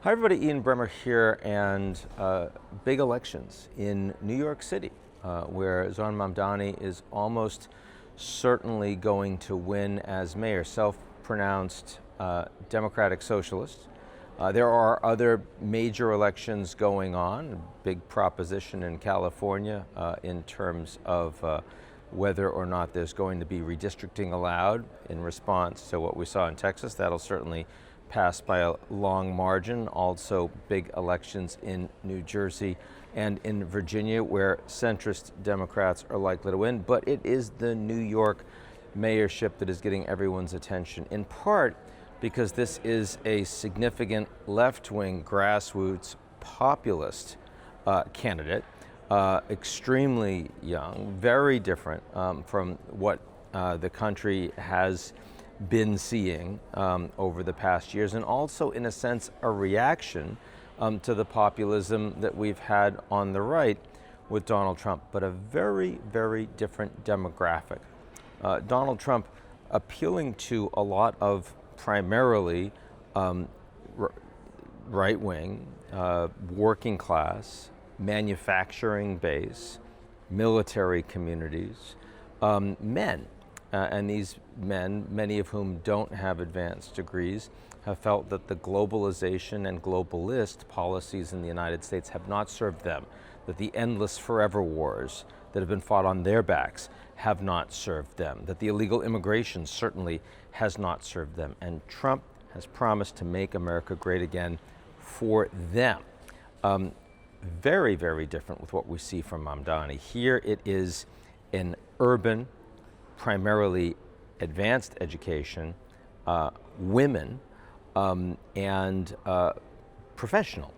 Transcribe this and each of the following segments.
Hi everybody, Ian Bremmer here, and big elections in New York City, where Zohran Mamdani is almost certainly going to win as mayor, self-pronounced Democratic Socialist. There are other major elections going on, a big proposition in California in terms of whether or not there's going to be redistricting allowed in response to what we saw in Texas. That'll certainly pass by a long margin. Also big elections in New Jersey and in Virginia, where centrist Democrats are likely to win. But it is the New York mayorship that is getting everyone's attention, in part because this is a significant left-wing grassroots populist candidate, extremely young, very different from what the country has been seeing over the past years, and also in a sense a reaction to the populism that we've had on the right with Donald Trump, but a very, very different demographic. Donald Trump appealing to a lot of primarily right-wing, working class, manufacturing base, military communities, men. And these men, many of whom don't have advanced degrees, have felt that the globalization and globalist policies in the United States have not served them, that the endless forever wars that have been fought on their backs have not served them, that the illegal immigration certainly has not served them. And Trump has promised to make America great again for them. Very, very different with what we see from Mamdani. Here it is an urban, primarily advanced education, women, and professional.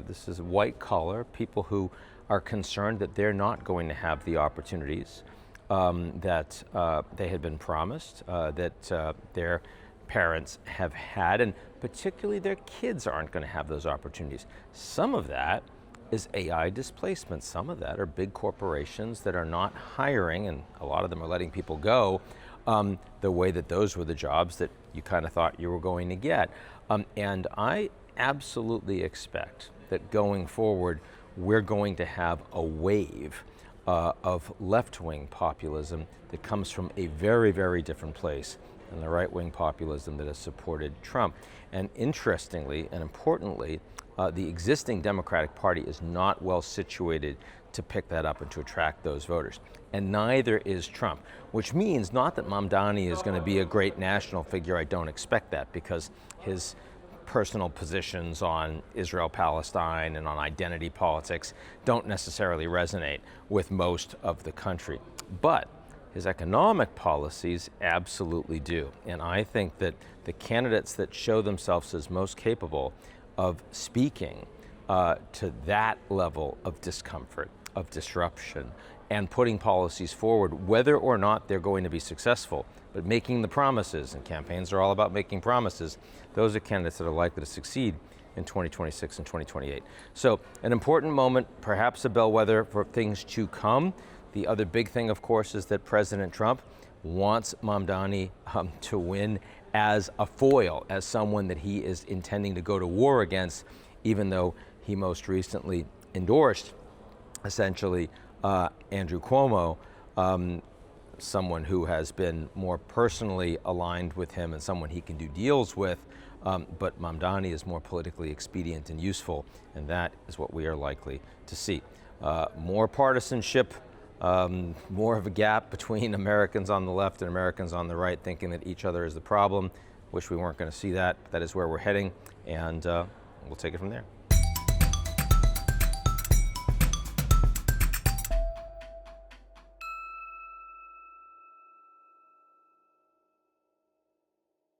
This is white collar, people who are concerned that they're not going to have the opportunities that they had been promised, that their parents have had, and particularly their kids aren't going to have those opportunities. Some of that is AI displacement. Some of that are big corporations that are not hiring, and a lot of them are letting people go the way that those were the jobs that you kind of thought you were going to get. And I absolutely expect that going forward, we're going to have a wave of left-wing populism that comes from a very, very different place than the right-wing populism that has supported Trump. And interestingly and importantly, the existing Democratic Party is not well situated to pick that up and to attract those voters. And neither is Trump, which means not that Mamdani is going to be a great national figure. I don't expect that, because his personal positions on Israel-Palestine and on identity politics don't necessarily resonate with most of the country. But his economic policies absolutely do. And I think that the candidates that show themselves as most capable of speaking to that level of discomfort, of disruption, and putting policies forward, whether or not they're going to be successful, but making the promises, and campaigns are all about making promises, those are candidates that are likely to succeed in 2026 and 2028. So an important moment, perhaps a bellwether for things to come. The other big thing, of course, is that President Trump wants Mamdani to win as a foil, as someone that he is intending to go to war against, even though he most recently endorsed, essentially, Andrew Cuomo, someone who has been more personally aligned with him and someone he can do deals with, but Mamdani is more politically expedient and useful, and that is what we are likely to see. More partisanship, more of a gap between Americans on the left and Americans on the right, thinking that each other is the problem. Wish we weren't going to see that. That is where we're heading, and we'll take it from there.